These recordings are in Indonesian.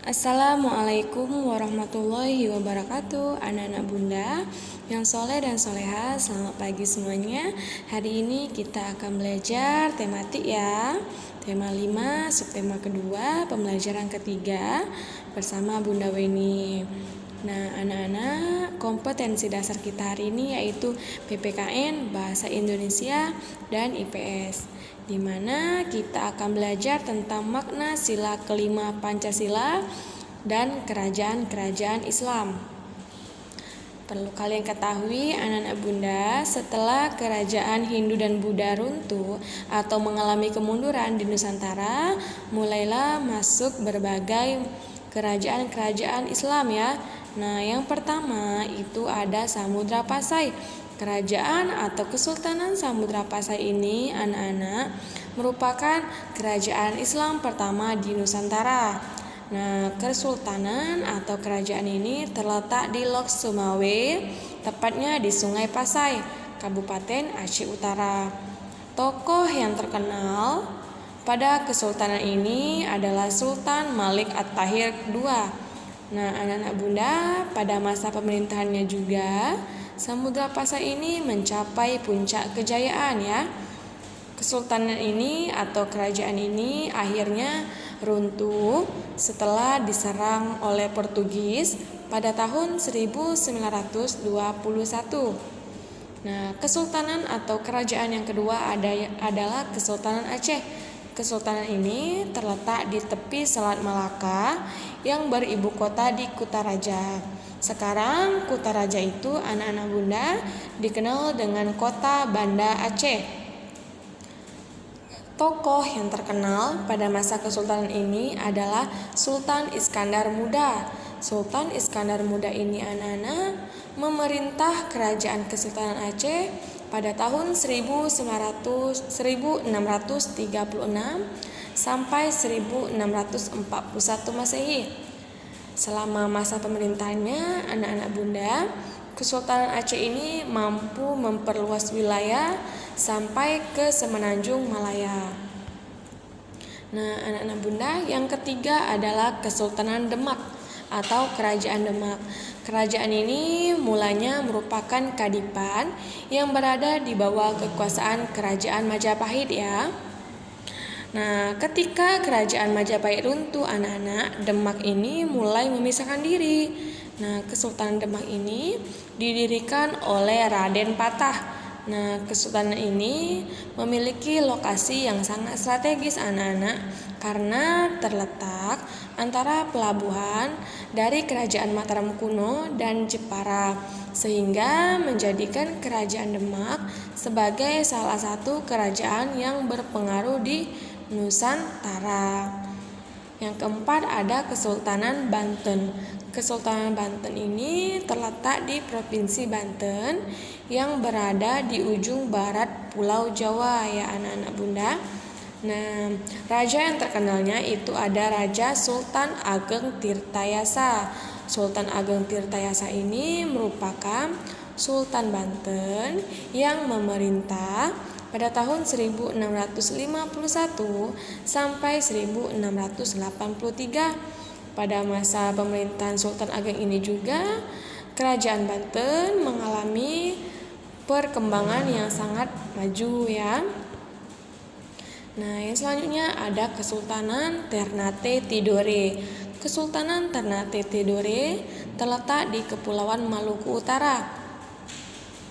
Assalamualaikum warahmatullahi wabarakatuh. Anak-anak bunda yang soleh dan soleha, selamat pagi semuanya. Hari ini kita akan belajar tematik ya. Tema 5, subtema kedua, pembelajaran ketiga bersama Bunda Weni. Nah, anak-anak, kompetensi dasar kita hari ini yaitu PPKN, Bahasa Indonesia, dan IPS, di mana kita akan belajar tentang makna sila kelima Pancasila dan kerajaan-kerajaan Islam. Perlu kalian ketahui anak-anak bunda, setelah kerajaan Hindu dan Buddha runtuh atau mengalami kemunduran di Nusantara, mulailah masuk berbagai kerajaan-kerajaan Islam ya. Nah, yang pertama itu ada Samudra Pasai. Kerajaan atau Kesultanan Samudra Pasai ini anak-anak merupakan kerajaan Islam pertama di Nusantara. Nah, kesultanan atau kerajaan ini terletak di Lok Sumawe, tepatnya di Sungai Pasai, Kabupaten Aceh Utara. Tokoh yang terkenal pada kesultanan ini adalah Sultan Malik At-Tahir II. Nah, anak-anak bunda, pada masa pemerintahannya juga Samudra Pasai ini mencapai puncak kejayaan ya. Kesultanan ini atau kerajaan ini akhirnya runtuh setelah diserang oleh Portugis pada tahun 1921. Nah, kesultanan atau kerajaan yang kedua adalah Kesultanan Aceh. Kesultanan ini terletak di tepi Selat Malaka yang beribu kota di Kutaraja. Sekarang Kutaraja itu anak-anak bunda dikenal dengan kota Banda Aceh. Tokoh yang terkenal pada masa kesultanan ini adalah Sultan Iskandar Muda. Sultan Iskandar Muda ini anak-anak memerintah kerajaan Kesultanan Aceh pada tahun 1636 sampai 1641 Masehi. Selama masa pemerintahannya anak-anak bunda, Kesultanan Aceh ini mampu memperluas wilayah sampai ke Semenanjung Malaya. Nah, anak-anak bunda, yang ketiga adalah Kesultanan Demak atau Kerajaan Demak. Kerajaan ini mulanya merupakan kadipan yang berada di bawah kekuasaan Kerajaan Majapahit ya. Nah, ketika Kerajaan Majapahit runtuh anak-anak, Demak ini mulai memisahkan diri. Nah, Kesultanan Demak ini didirikan oleh Raden Patah. Nah, kesultanan ini memiliki lokasi yang sangat strategis anak-anak karena terletak antara pelabuhan dari Kerajaan Mataram kuno dan Jepara, sehingga menjadikan Kerajaan Demak sebagai salah satu kerajaan yang berpengaruh di Nusantara. Yang keempat ada Kesultanan Banten. Kesultanan Banten ini terletak di Provinsi Banten yang berada di ujung barat Pulau Jawa ya anak-anak bunda. Nah, raja yang terkenalnya itu ada Raja Sultan Ageng Tirtayasa. Sultan Ageng Tirtayasa ini merupakan Sultan Banten yang memerintah pada tahun 1651 sampai 1683. Pada masa pemerintahan Sultan Ageng ini juga Kerajaan Banten mengalami perkembangan yang sangat maju ya. Nah, yang selanjutnya ada Kesultanan Ternate Tidore. Kesultanan Ternate Tidore terletak di Kepulauan Maluku Utara.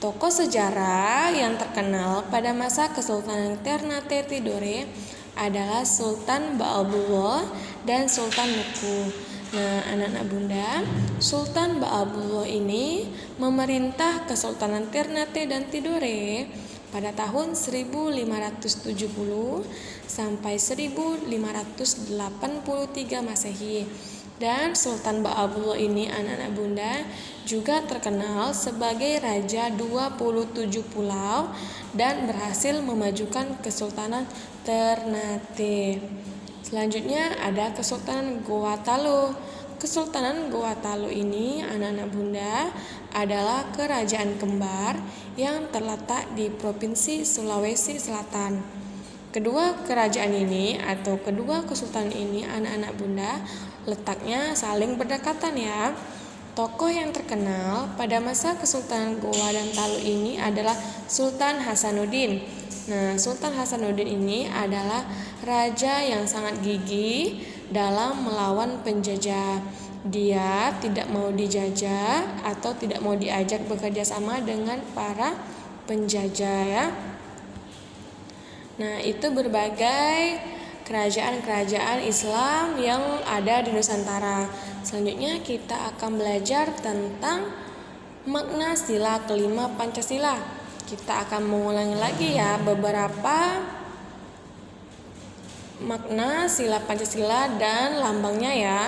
Tokoh sejarah yang terkenal pada masa Kesultanan Ternate Tidore adalah Sultan Ba'abullah dan Sultan Nuku. Nah, anak-anak bunda, Sultan Ba'abullah ini memerintah Kesultanan Ternate dan Tidore pada tahun 1570 sampai 1583 Masehi. Dan Sultan Ba'abullah ini anak-anak bunda juga terkenal sebagai Raja 27 pulau dan berhasil memajukan Kesultanan Ternate. Selanjutnya ada Kesultanan Gorontalo. Kesultanan Gorontalo ini anak-anak bunda adalah kerajaan kembar yang terletak di Provinsi Sulawesi Selatan. Kedua kerajaan ini atau kedua kesultanan ini anak-anak bunda letaknya saling berdekatan ya. Tokoh yang terkenal pada masa Kesultanan Goa dan Talu ini adalah Sultan Hasanuddin. Nah, Sultan Hasanuddin ini adalah raja yang sangat gigih dalam melawan penjajah. Dia tidak mau dijajah atau tidak mau diajak bekerja sama dengan para penjajah ya. Nah, itu berbagai kerajaan-kerajaan Islam yang ada di Nusantara. Selanjutnya kita akan belajar tentang makna sila kelima Pancasila. Kita akan mengulangi lagi ya beberapa makna sila Pancasila dan lambangnya ya.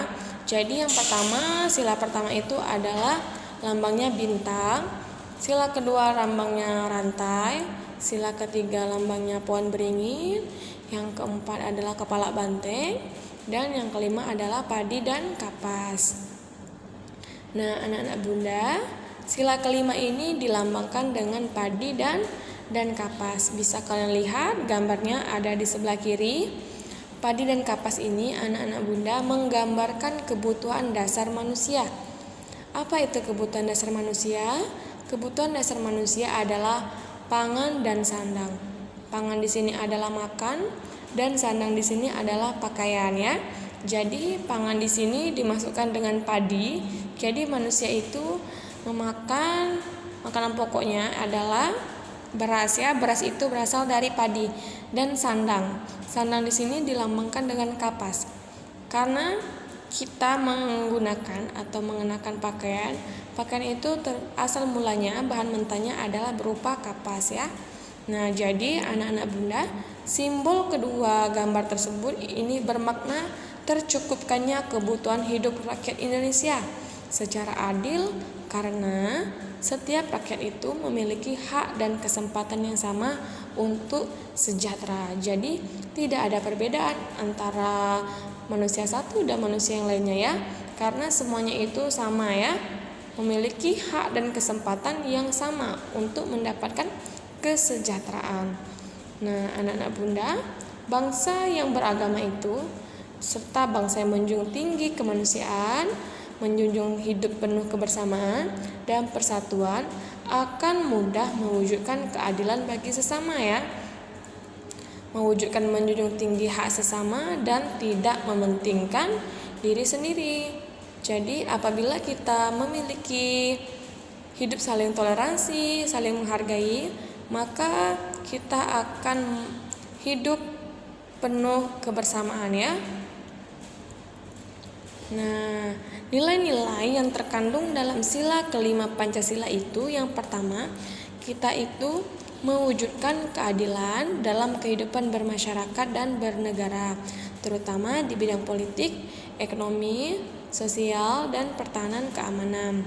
Jadi yang pertama, sila pertama itu adalah lambangnya bintang. Sila kedua lambangnya rantai. Sila ketiga lambangnya pohon beringin. Yang keempat adalah kepala banteng. Dan yang kelima adalah padi dan kapas. Nah, anak-anak bunda, sila kelima ini dilambangkan dengan padi dan kapas. Bisa kalian lihat gambarnya ada di sebelah kiri. Padi dan kapas ini anak-anak bunda menggambarkan kebutuhan dasar manusia. Apa itu kebutuhan dasar manusia? Kebutuhan dasar manusia adalah pangan dan sandang. Pangan di sini adalah makan dan sandang di sini adalah pakaian ya. Jadi pangan di sini dimasukkan dengan padi. Jadi manusia itu memakan makanan pokoknya adalah beras ya. Beras itu berasal dari padi. Dan sandang. Sandang di sini dilambangkan dengan kapas. Karena kita menggunakan atau mengenakan pakaian itu asal mulanya bahan mentahnya adalah berupa kapas ya. Nah, jadi anak-anak bunda, simbol kedua gambar tersebut ini bermakna tercukupkannya kebutuhan hidup rakyat Indonesia secara adil karena setiap rakyat itu memiliki hak dan kesempatan yang sama untuk sejahtera. Jadi tidak ada perbedaan antara manusia satu dan manusia yang lainnya ya, karena semuanya itu sama ya, memiliki hak dan kesempatan yang sama untuk mendapatkan kesejahteraan. Nah, anak-anak bunda, bangsa yang beragama itu serta bangsa yang menjunjung tinggi kemanusiaan, menjunjung hidup penuh kebersamaan dan persatuan akan mudah mewujudkan keadilan bagi sesama ya. Mewujudkan menjunjung tinggi hak sesama dan tidak mementingkan diri sendiri. Jadi apabila kita memiliki hidup saling toleransi, saling menghargai, maka kita akan hidup penuh kebersamaan ya. Nah, nilai-nilai yang terkandung dalam sila kelima Pancasila itu yang pertama, kita itu mewujudkan keadilan dalam kehidupan bermasyarakat dan bernegara, terutama di bidang politik, ekonomi, sosial, dan pertahanan keamanan.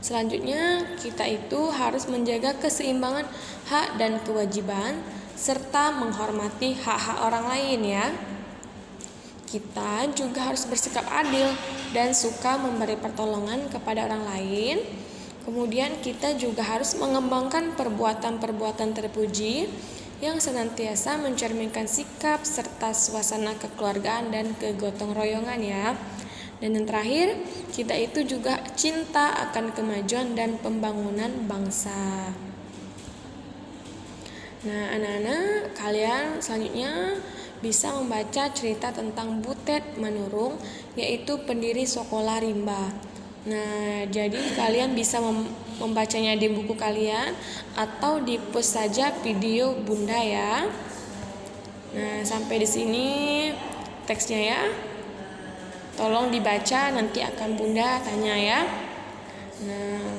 Selanjutnya, kita itu harus menjaga keseimbangan hak dan kewajiban serta menghormati hak-hak orang lain ya. Kita juga harus bersikap adil dan suka memberi pertolongan kepada orang lain. Kemudian kita juga harus mengembangkan perbuatan-perbuatan terpuji yang senantiasa mencerminkan sikap serta suasana kekeluargaan dan kegotong royongan ya. Dan yang terakhir, kita itu juga cinta akan kemajuan dan pembangunan bangsa. Nah, anak-anak, kalian selanjutnya bisa membaca cerita tentang Butet Manurung, yaitu pendiri Sekolah Rimba. Nah, jadi kalian bisa membacanya di buku kalian atau di post saja video Bunda ya. Nah, sampai di sini teksnya ya. Tolong dibaca, nanti akan Bunda tanya ya. Nah,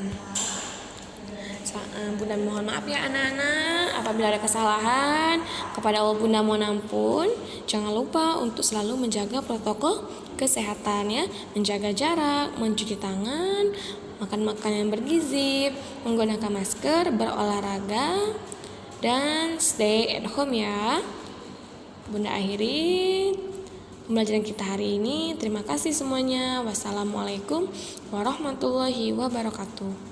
Bunda mohon maaf ya anak-anak apabila ada kesalahan. Kepada Allah Bunda mohon ampun. Jangan lupa untuk selalu menjaga protokol kesehatan ya, menjaga jarak, mencuci tangan, makan makanan yang bergizi, menggunakan masker, berolahraga, dan stay at home ya. Bunda akhiri pembelajaran kita hari ini. Terima kasih semuanya. Wassalamualaikum warahmatullahi wabarakatuh.